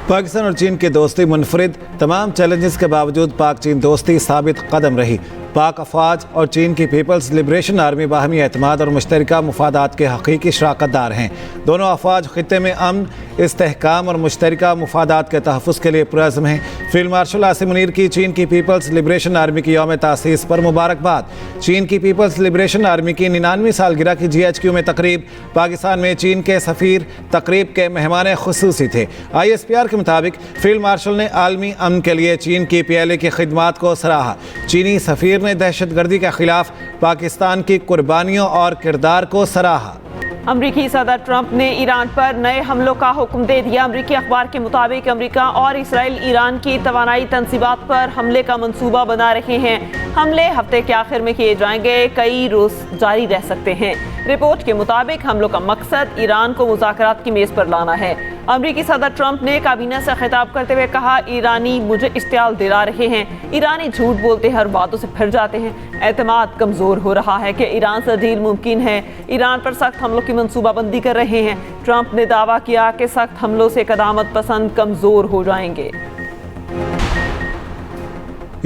पाकिस्तान और चीन की दोस्ती मुनफरिद, तमाम चैलेंजेस के बावजूद पाक चीन दोस्ती साबित कदम रही। पाक अफवाज और चीन की पीपल्स लिबरेशन आर्मी बाहमी एतमाद और मुश्तरका मुफादात के हकीकी शराकतदार हैं। दोनों अफवाज खित्ते में अमन, इस्तेहकाम और मुश्तरका मुफादात के तहफ़्फ़ुज़ के लिए पुरअज़्म हैं। फील्ड मार्शल आसिम मुनीर की चीन की पीपल्स लिबरेशन आर्मी की यौम तासीस पर मुबारकबाद। चीन की पीपल्स लिबरेशन आर्मी की 99वीं सालगिरह की GHQ में तकरीब। पाकिस्तान में चीन के सफ़ीर तकरीब के मेहमान खुसूसी थे। ISPR के मुताबिक फील्ड मार्शल ने आलमी अमन के लिए चीन की PLA की खिदमात को सराहा। चीनी सफ़ीर ने दहशतगर्दी के खिलाफ पाकिस्तान की कुर्बानियों और किरदार को सराहा। अमरीकी सदर ट्रंप ने ईरान पर नए हमलों का हुक्म दे दिया। अमरीकी अखबार के मुताबिक अमरीका और इसराइल ईरान की तवानाई तंसीबात पर हमले का मंसूबा बना रहे हैं। हमले हफ्ते के आखिर में किए जाएंगे, कई रोज जारी रह सकते हैं। रिपोर्ट के मुताबिक हमलों का मकसद ईरान को मुज़ाकरात की मेज़ पर लाना है। अमरीकी सदर ट्रंप ने काबीना से खिताब करते हुए कहा, ईरानी मुझे इश्तियाल दिला रहे हैं। ईरानी झूठ बोलते हर बातों से फिर जाते हैं। एतमाद कमज़ोर हो रहा है कि ईरान से डील मुमकिन है। ईरान पर सख्त हमलों की मंसूबाबंदी कर रहे हैं। ट्रंप ने दावा किया कि सख्त हमलों से क़दामत पसंद कमज़ोर हो जाएंगे।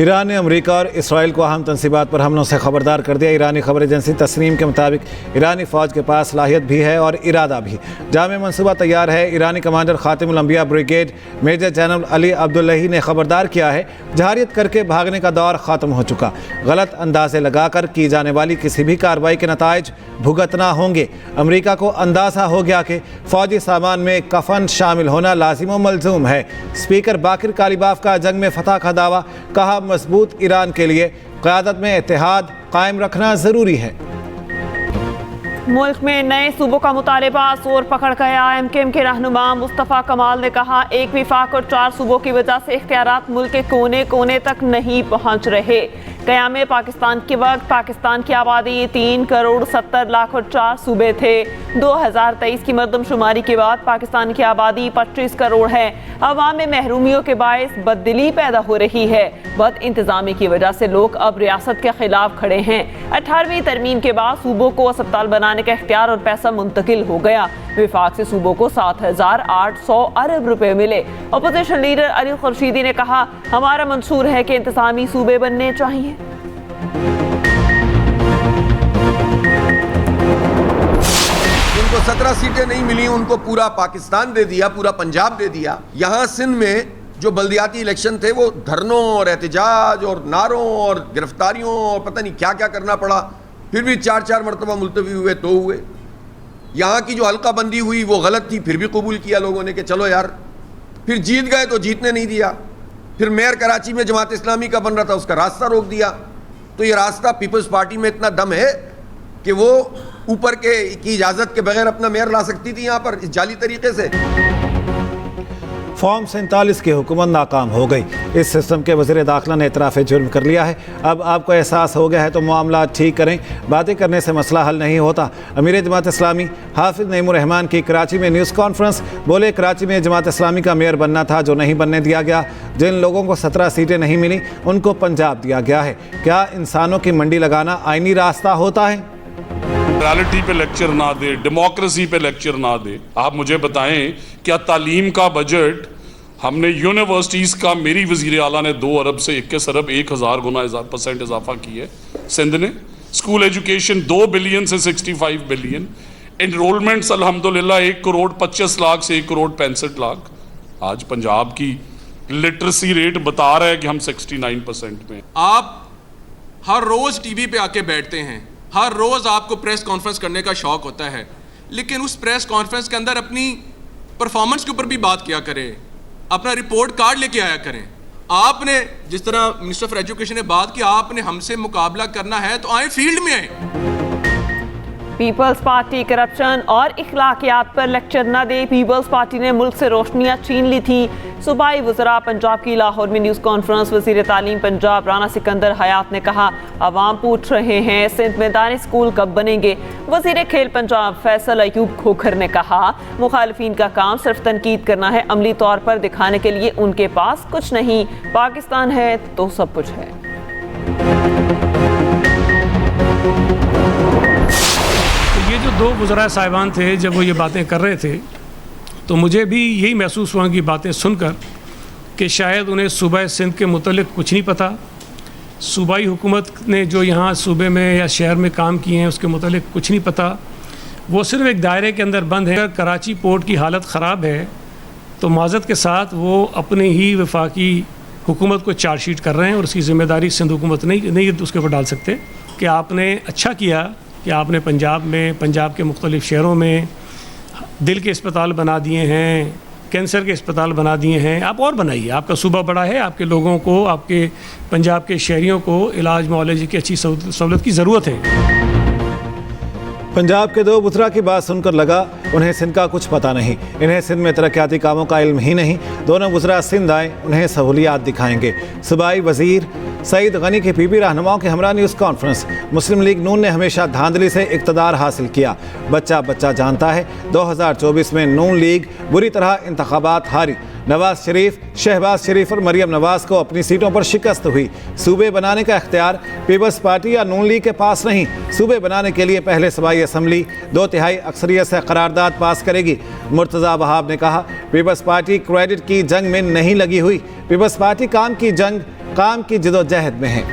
ईरान ने अमेरिका और इसराइल को अहम तंसीबात पर हमलों से खबरदार कर दिया। ईरानी खबर एजेंसी तस्नीम के मुताबिक ईरानी फ़ौज के पास सलाहियत भी है और इरादा भी। जामे मनसूबा तैयार है। ईरानी कमांडर खातिमुल अंबिया brigade major general Ali Abdollahi ने खबरदार किया है, जहारियत करके भागने का दौर ख़त्म हो चुका। गलत अंदाजे लगाकर की जाने वाली किसी भी कार्रवाई के नताइज भुगतना होंगे। अमेरिका को अंदाज़ा हो गया कि फ़ौजी सामान में कफन शामिल होना लाजिम व मलजूम है। स्पीकर बाकिर कालीबाफ का जंग में फतह का दावा, कहा मजबूत ईरान के लिए क़यादत में इत्तेहाद कायम रखना ज़रूरी है। मुल्क में नए सूबों का मुतालबा जोर पकड़ गया। MKM के रहनुमा मुस्तफ़ा कमाल ने कहा, एक विफाक और 4 सूबों की वजह से इख्तियारात मुल्क के कोने कोने तक नहीं पहुँच रहे। क़याम पाकिस्तान के वक्त पाकिस्तान की आबादी 3 करोड़ 70 लाख और 4 सूबे थे। 2023 की मरदमशुमारी के बाद पाकिस्तान की आबादी 25 करोड़ है। अवाम में महरूमियों के बायस बददिली पैदा हो रही है। बद इंतज़ामी की वजह से लोग अब रियासत के खिलाफ खड़े हैं। 18वीं तरमीम के बाद सूबों को अस्पताल बनाने का इख्तियार और पैसा मुंतकिल हो गया। विफाक से सूबों को 7,800 अरब रुपए मिले। अपोजिशन लीडर अली खुर्शीदी ने कहा, हमारा मंशूर है कि इंतज़ामी सूबे बनने चाहिए। उनको 17 सीटें नहीं मिली, उनको पूरा पाकिस्तान दे दिया, पूरा पंजाब दे दिया। यहाँ सिंध में जो बल्दियाती इलेक्शन थे वो धरनों और एहतजाज और नारों और गिरफ्तारियों और पता नहीं क्या क्या करना पड़ा। फिर भी 4 मरतबा मुलतवी हुए तो हुए। यहाँ की जो हल्का बंदी हुई वो गलत थी, फिर भी कबूल किया लोगों ने कि चलो यार। फिर जीत गए तो जीतने नहीं दिया। फिर मेयर कराची में जमात इस्लामी का बन रहा था, उसका रास्ता रोक दिया। तो ये रास्ता पीपल्स पार्टी में इतना दम है कि वो ऊपर की इजाज़त के बगैर अपना मेयर ला सकती थी यहाँ पर इस जाली तरीके से। फॉर्म 47 की हुकूमत नाकाम हो गई। इस सिस्टम के वज़ीर दाखिला ने इतराफ़ जुर्म कर लिया है। अब आपको एहसास हो गया है तो मामला ठीक करें। बातें करने से मसला हल नहीं होता। अमीर जमात इस्लामी हाफिज़ नईमुर रहमान की कराची में न्यूज़ कॉन्फ्रेंस। बोले, कराची में जमात इस्लामी का मेयर बनना था जो नहीं बनने दिया गया। जिन लोगों को 17 सीटें नहीं मिली उनको पंजाब दिया गया है। क्या इंसानों की मंडी लगाना आईनी रास्ता होता है? रियलिटी पे लेक्चर ना दे, डेमोक्रेसी पे लेक्चर ना दे। आप मुझे बताएं, क्या तालीम का बजट हमने यूनिवर्सिटीज़ का, मेरी वज़ीर आला ने 2 अरब से 21 अरब 1000 गुना % इजाफा की है। सिंध ने स्कूल एजुकेशन 2 बिलियन से 65 बिलियन। एनरोलमेंट्स अल्हम्दुलिल्लाह 1 करोड़ 25 लाख से 1 करोड़ 65 लाख। आज पंजाब की लिटरेसी रेट बता रहा है कि हम 69% में। आप हर रोज़ टीवी पे आके बैठते हैं, हर रोज़ आपको प्रेस कॉन्फ्रेंस करने का शौक़ होता है, लेकिन उस प्रेस कॉन्फ्रेंस के अंदर अपनी परफॉर्मेंस के ऊपर भी बात किया करें, अपना रिपोर्ट कार्ड लेके आया करें। आपने जिस तरह मिनिस्टर फॉर एजुकेशन ने बात की, आपने हमसे मुकाबला करना है तो आए, फील्ड में आए। पीपल्स पार्टी करप्शन और इखलाकियात पर लेक्चर न दे। पीपल्स पार्टी ने मुल्क से रोशनियां छीन ली थी। सूबाई वज़रा पंजाब की लाहौर में न्यूज़ कॉन्फ्रेंस। वज़ीर तालीम पंजाब राना सिकंदर हयात ने कहा, अवाम पूछ रहे हैं सिंध में दानी स्कूल कब बनेंगे। वज़ीर खेल पंजाब फैसल अयूब खोखर ने कहा, मुखालिफिन का काम सिर्फ तनकीद करना है, अमली तौर पर दिखाने के लिए उनके पास कुछ नहीं। पाकिस्तान है तो सब कुछ है। ये जो 2 वज़रा साहिबान थे, जब वो ये बातें कर रहे थे तो मुझे भी यही महसूस हुआ कि बातें सुनकर कि शायद उन्हें सूबा सिंध के मुतल्लिक़ कुछ नहीं पता, सूबाई हुकूमत ने जो यहाँ सूबे में या शहर में काम किए हैं उसके मुतल्लिक़ कुछ नहीं पता। वो सिर्फ एक दायरे के अंदर बंद है। अगर कराची पोर्ट की हालत ख़राब है तो माज़रत के साथ वो अपने ही वफाकी हुकूमत को चार्जशीट कर रहे हैं और उसकी ज़िम्मेदारी सिंध हुकूमत नहीं उसके ऊपर डाल सकते कि आपने अच्छा किया कि आपने पंजाब के मुख्तलिफ़ शहरों में दिल के अस्पताल बना दिए हैं, कैंसर के अस्पताल बना दिए हैं, आप और बनाइए। आपका सूबा बड़ा है, आपके लोगों को, आपके पंजाब के शहरियों को इलाज मुआलजे की अच्छी सहूलत की ज़रूरत है। पंजाब के दो बुतरा की बात सुनकर लगा उन्हें सिंध का कुछ पता नहीं, इन्हें सिंध में तरक्याती कामों का इल्म ही नहीं। दोनों बुतरा सिंध आए, उन्हें सहूलियात दिखाएंगे। सूबाई वज़ीर सईद गनी की पीपी रहनुमाओं की हमरा न्यूज़ कॉन्फ्रेंस। मुस्लिम लीग नून ने हमेशा धांधली से इक़्तिदार हासिल किया, बच्चा जानता है। 2024 में नून लीग बुरी तरह इंतखाबात हारी। नवाज शरीफ, शहबाज शरीफ और मरियम नवाज को अपनी सीटों पर शिकस्त हुई। सूबे बनाने का इख्तियार पीपल्स पार्टी या नून लीग के पास नहीं। सूबे बनाने के लिए पहले सूबाई असम्बली 2/3 अक्सरियत से करारदाद पास करेगी। मुर्तज़ा वहाब ने कहा, पीपल्स पार्टी क्रेडिट की जंग में नहीं लगी हुई, पीपल्स पार्टी काम की जदोजहद में है।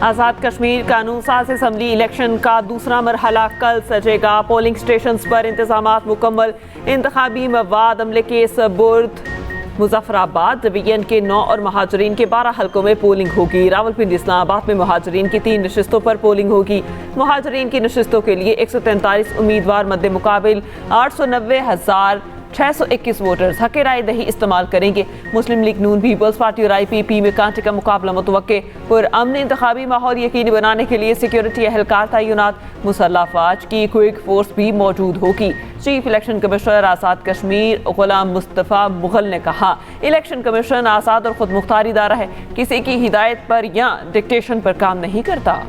आज़ाद कश्मीर कानून साज असम्बली इलेक्शन का दूसरा मरहला कल सजेगा। पोलिंग स्टेशन पर इंतजामात मुकम्मल। इंतखाबी मवाद अमले के सबुर्द। मुजफ्फराबाद डिवीजन के 9 और महाजरीन के 12 हलकों में पोलिंग होगी। रावलपिंडी इस्लामाबाद में महाजरीन की 3 नशिस्तों पर पोलिंग होगी। महाजरीन की नशिस्तों के लिए 143 उम्मीदवार मद्दे मुकाबिल 890,621 वोटर्स हक राय दही इस्तेमाल करेंगे। मुस्लिम लीग नून, पीपल्स पार्टी और IPP में कांटे का मुकाबला मुतवक्के। और अमन इंतखाबी माहौल यकीनी बनाने के लिए सिक्योरिटी एहलकार तैनात। मुसल्लह अफवाज की क्विक फोर्स भी मौजूद होगी। Chief election commissioner Azad Kashmir गुलाम मुस्तफ़ा मुगल ने कहा, इलेक्शन कमीशन आज़ाद और खुद मुख्तार इदारा है, किसी की हिदायत पर या डिक्टेशन पर काम नहीं करता।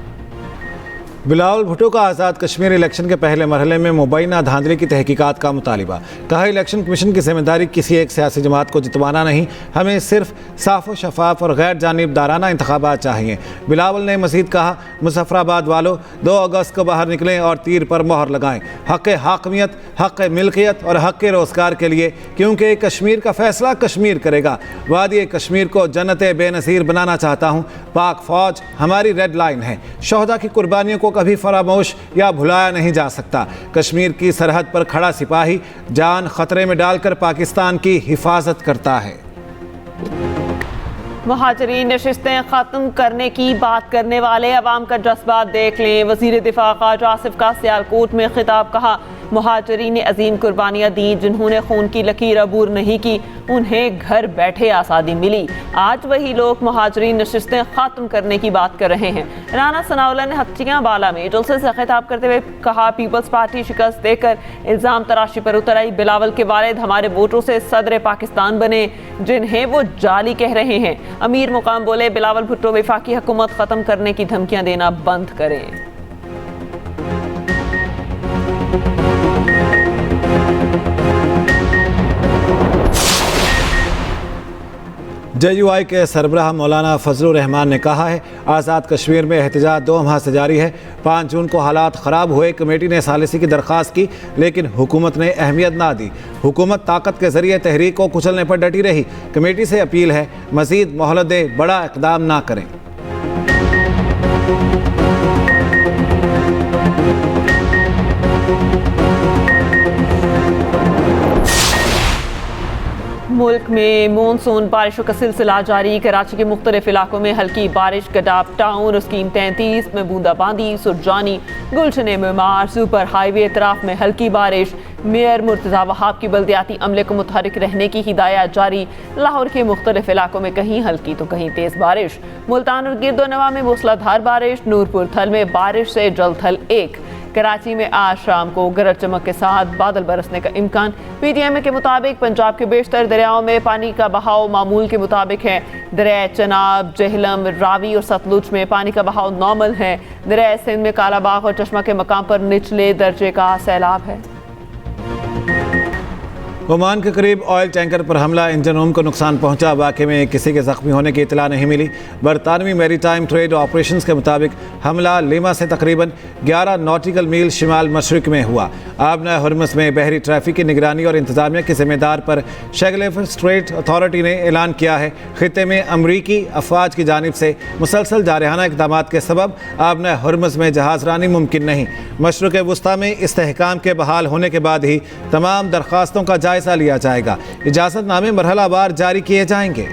बिलावल भुट्टो का आज़ाद कश्मीर इलेक्शन के पहले मरहले में मुबैना धांधली की तहकीकात का मुतालिबा। कहा, इलेक्शन कमीशन की जिम्मेदारी किसी एक सियासी जमात को जितवाना नहीं, हमें सिर्फ साफ व शफाफ और गैर जानिबदाराना इंतखाबात चाहिए। बिलावल ने मज़ीद कहा, मुजफ्फराबाद वालों 2 अगस्त को बाहर निकलें और तीर पर मोहर लगाएं, हक़ हाकमियत, हक़ मिल्कियत और हक़ रोज़गार के लिए, क्योंकि कश्मीर का फ़ैसला कश्मीर करेगा। वादी कश्मीर को जन्नत बेनज़ीर बनाना चाहता हूँ। पाक फ़ौज हमारी रेड लाइन है, शोहदा की कुर्बानियों को कभी फरामोश या भुलाया नहीं जा सकता। कश्मीर की सरहद पर खड़ा सिपाही जान खतरे में डालकर पाकिस्तान की हिफाजत करता है। महाजरीन नशिस्तें ख़त्म करने की बात करने वाले अवाम का जज्बा देख लें। वज़ीर दिफा ख़ाजा आसिफ का सियालकोट में खिताब। कहा, महाजरीन ने अजीम कुर्बानियाँ दी, जिन्होंने खून की लकीर अबूर नहीं की, उन्हें घर बैठे आज़ादी मिली। आज वही लोग महाजरीन नशिस्तें ख़त्म करने की बात कर रहे हैं। राना सनाउल्लाह ने हत्तियाँ बाला में जलसे से खिताब करते हुए कहा, पीपल्स पार्टी शिकस्त देकर इल्ज़ाम तराशी पर उतर आई। बिलावल के वालिद हमारे वोटों से सदर पाकिस्तान बने, जिन्हें वो जाली कह रहे हैं। अमीर मुकाम बोले, बिलावल भुट्टो वफाकी हुकूमत ख़त्म करने की धमकियाँ देना बंद करें। JUI के सरबराह मौलाना फजलुर रहमान ने कहा है, आज़ाद कश्मीर में एहतजाज 2 माह से जारी है। 5 जून को हालात ख़राब हुए, कमेटी ने सालिसी की दरख्वास्त की, लेकिन हुकूमत ने अहमियत ना दी। हुकूमत ताकत के ज़रिए तहरीक को कुचलने पर डटी रही। कमेटी से अपील है, मज़ीद मोहलत दे, बड़ा इक़दाम ना करें। मुल्क में मानसून बारिशों का सिलसिला जारी। कराची के मुख्तलिफ इलाकों में हल्की बारिश। गडाप टाउन, स्कीम 33 में बूंदाबांदी। सुरजानी, गुलशन मेमार, सुपर हाईवे एतराफ में हल्की बारिश। मेयर मुर्तज़ा वहाब की बल्दियाती अमले को मुतहरिक रहने की हिदायत जारी। लाहौर के मुख्तलिफ इलाकों में कहीं हल्की तो कहीं तेज़ बारिश। मुल्तान और गिरदोनवा में मूसलाधार बारिश। नूरपुर थल में बारिश से जलथल 1। कराची में आज शाम को गरज चमक के साथ बादल बरसने का इम्कान। PTM के मुताबिक पंजाब के बेशतर दरियाओं में पानी का बहाव मामूल के मुताबिक है। दरिया चनाब, जेहलम, रावी और सतलुज में पानी का बहाव नॉर्मल है। दरिया सिंध में कालाबाग और चश्मा के मकाम पर निचले दर्जे का सैलाब है। ओमान के करीब ऑयल टैंकर पर हमला, इंजन रूम को नुकसान पहुंचा। वाक़े में किसी के ज़ख्मी होने की इतला नहीं मिली। बरतानवी मैरीटाइम ट्रेड ऑपरेशंस के मुताबिक हमला लीमा से तकरीबन 11 नॉटिकल मील शिमाल मशरिक में हुआ। आबना हुर्मुज़ में बहरी ट्रैफिक की निगरानी और इंतजामिया की जिम्मेदार पर शेगलेफ स्ट्रेट अथॉरिटी ने ऐलान किया है। खित्ते में अमरीकी अफवाज की जानिब से मुसलसल जारहाना इक़दाम के सबब आबना हुर्मुज़ में जहाज़रानी मुमकिन नहीं। मशरिक़ वस्ता में इस्तेहकाम के बहाल होने के बाद ही तमाम दरख्वास्तों का जायज़ा लिया जाएगा। इजाज़तनामे मरहलावार जारी किए जाएंगे।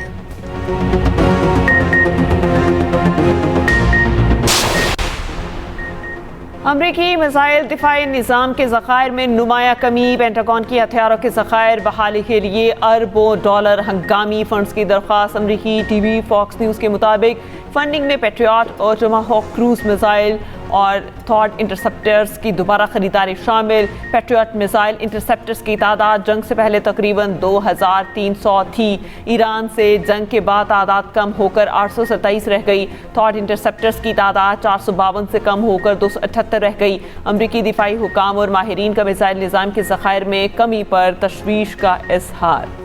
अमरीकी मिसाइल दिफाई निज़ाम के ज़खायर में नुमाया कमी। पेंटागन की हथियारों के ज़खायर बहाली के लिए अरबों डॉलर हंगामी फंड्स की दरख्वास्त। अमरीकी टीवी फॉक्स न्यूज़ के मुताबिक फंडिंग में पेट्रियट और टमाहोक क्रूज मिसाइल और थॉड इंटरसेप्टर्स की दोबारा ख़रीदारी शामिल। पेट्रियट मिसाइल इंटरसेप्टर्स की तादाद जंग से पहले तकरीबन 2300 थी। ईरान से जंग के बाद तादाद कम होकर 827 रह गई। थॉड इंटरसेप्टर्स की तादाद 452 से कम होकर 278 रह गई। अमरीकी दिफाई हुकाम और माहिरीन का मिसाइल निज़ाम के ज़खायर में कमी पर तशवीश का इजहार।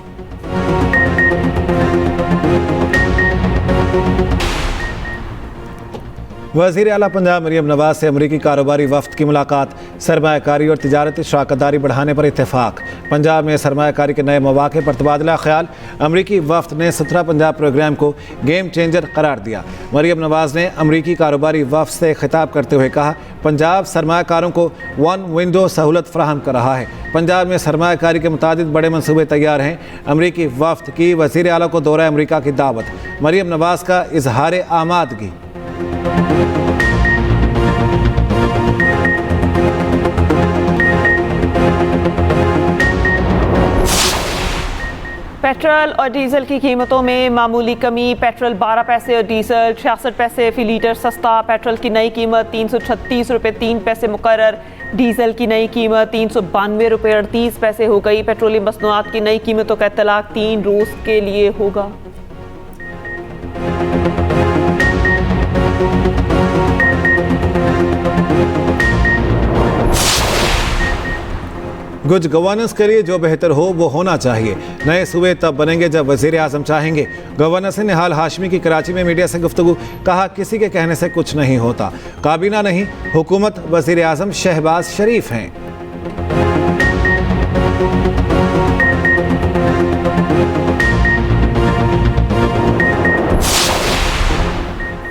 वज़ीर आला पंजाब मरियम नवाज से अमरीकी कारोबारी वफ्द की मुलाकात। सरमायाकारी और तिजारती शराकतदारी बढ़ाने पर इत्तेफाक। पंजाब में सरमायाकारी के नए मौक़े पर तबादला ख्याल। अमरीकी वफ्द ने 17 पंजाब प्रोग्राम को गेम चेंजर करार दिया। मरियम नवाज ने अमरीकी कारोबारी वफ्द से खिताब करते हुए कहा, पंजाब सरमायाकारों को वन विंडो सहूलत फराहम कर रहा है। पंजाब में सरमायाकारी के मुताबिक बड़े मनसूबे तैयार हैं। अमरीकी वफ्द की वज़ीर आला को दौरा अमरीका की दावत। मरियम नवाज का इजहार आमादगी। पेट्रोल और डीजल की कीमतों में मामूली कमी। पेट्रोल 12 पैसे और डीजल 66 पैसे फी लीटर सस्ता। पेट्रोल की नई कीमत 336 रुपये 3 पैसे मुकर्रर। डीजल की नई कीमत 392 रुपये 38 पैसे हो गई। पेट्रोलियम मसनूआत की नई कीमतों का इत्तलाक 3 रोज़ के लिए होगा। गुड गवर्नेंस के लिए जो बेहतर हो वो होना चाहिए। नए सूबे तब बनेंगे जब वज़ीर आज़म चाहेंगे। गवर्नर से निहाल हाशमी की कराची में मीडिया से गुफ्तगू। कहा, किसी के कहने से कुछ नहीं होता। काबीना नहीं, हुकूमत वज़ीर आज़म शहबाज शरीफ हैं।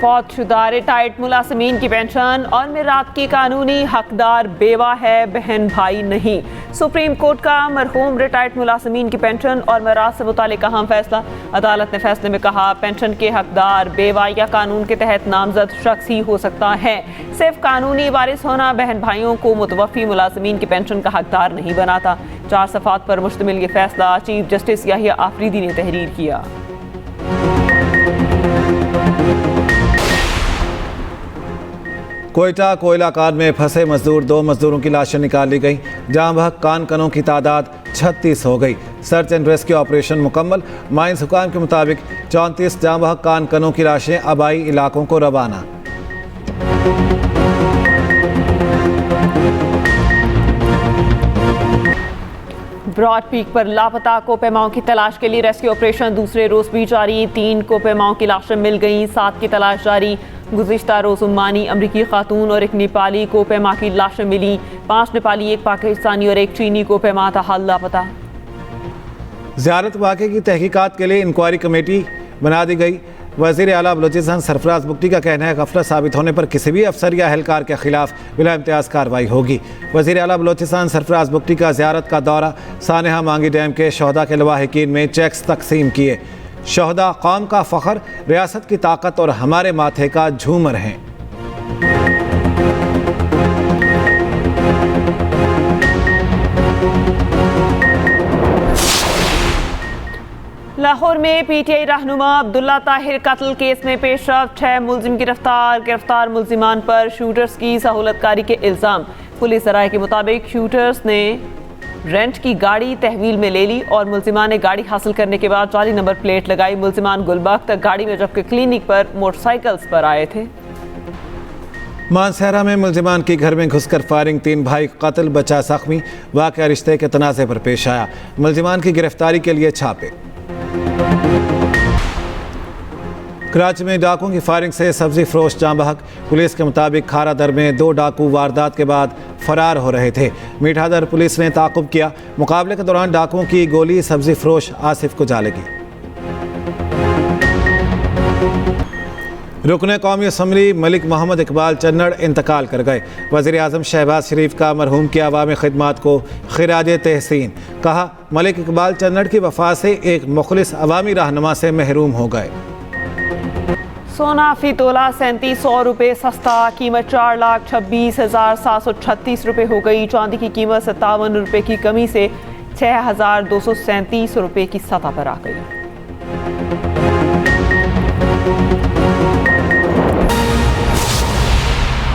फौतशुदा रिटायर्ड मुलाजमीन की पेंशन और मिरात की कानूनी हकदार बेवा है, बहन भाई नहीं। सुप्रीम कोर्ट का मरहूम रिटायर्ड मुलाजमीन की पेंशन और मिरात से मुतालिक अहम फैसला। अदालत ने फैसले में कहा, पेंशन के हकदार बेवा या कानून के तहत नामजद शख्स ही हो सकता है। सिर्फ कानूनी वारिस होना बहन भाइयों को मुतवफ़ी मुलाजमीन की पेंशन का हकदार नहीं बनाता। 4 सफ़ात पर मुश्तमिल ये फैसला चीफ जस्टिस याहिया आफरीदी ने तहरीर किया। कोयटा कोयला कान में फंसे मजदूर 2 मजदूरों की लाशें निकाल ली गई। जहां बहक कान कनों की तादाद 36 हो गई। सर्च एंड रेस्क्यू ऑपरेशन मुकम्मल। माइंस हुकाम के मुताबिक 34 जहां बहक कान कनों की लाशें आबाई इलाकों को रवाना। ब्रॉड पीक पर लापता कोपेमाओं की तलाश के लिए रेस्क्यू ऑपरेशन दूसरे रोज भी जारी। 3 कोपेमाओं की लाशें मिल गई, 7 की तलाश जारी। गुज़िश्ता रोज उम्मानी अमरीकी खातून और एक नेपाली कोपेमा की लाशें मिली। 5 नेपाली, 1 पाकिस्तानी और 1 चीनी कोपेमा ताहाल लापता। ज़ियारत वाक़े की तहकीकात के लिए इंक्वायरी कमेटी बना दी गई। वज़ीर आला बलोचिस्तान सरफराज बुगटी का कहना है, गफलत साबित होने पर किसी भी अफसर या एहलकार के खिलाफ बिला इम्तियाज़ कार्रवाई होगी। वज़ीर आला बलोचिस्तान सरफराज बुगटी का ज़ियारत का दौरा। सानेहा मांगी डैम के शहदा के लवाहिकीन में चेक्स तकसीम किए। शहदा कौम का फ़ख्र, रियासत की ताकत और हमारे माथे का झूमर हैं। लाहौर में पीटीआई रहनुमा अब्दुल्ला ताहिर कत्ल केस में पेशरफ। 6 मुलजिम गिरफ्तार मुलजिमान पर शूटर्स की सहूलतकारी के इल्ज़ाम। पुलिस राय के मुताबिक शूटर्स ने रेंट की गाड़ी तहवील में ले ली और मुलजिमान ने गाड़ी हासिल करने के बाद जाली नंबर प्लेट लगाई। मुलजिमान गुलबाग तक गाड़ी में जबकि क्लिनिक पर मोटरसाइकिल्स पर आए थे। मानसहरा में मुलजिमान की घर में घुसकर फायरिंग, 3 भाई कत्ल, बचा जख्मी। वाक़या रिश्ते के तनाज़े पर पेश आया। मुलजिमान की गिरफ्तारी के लिए छापे। कराची में डाकुओं की फायरिंग से सब्जी फरोश जाँ बहक। पुलिस के मुताबिक खारा दर में 2 डाकू वारदात के बाद फरार हो रहे थे। मीठा दर पुलिस ने ताक़ुब किया। मुकाबले के दौरान डाकुओं की गोली सब्जी फरोश आसिफ को जा लगी। रुकन कौमी असम्बली मलिक मोहम्मद इकबाल चन्नड़ इंतकाल कर गए। वज़ीर आज़म शहबाज शरीफ का मरहूम की अवामी खिदमात को खिराज तहसीन। कहा, मलिक इकबाल चन्नड़ की वफ़ात से एक मुखलिस अवामी रहनुमा से महरूम हो गए। सोना फी तोला 3700 रुपये सस्ता, कीमत 4,26,736 रुपये हो गई। चांदी की कीमत 57 रुपये की कमी से 6,237 रुपये की सतह पर आ गई।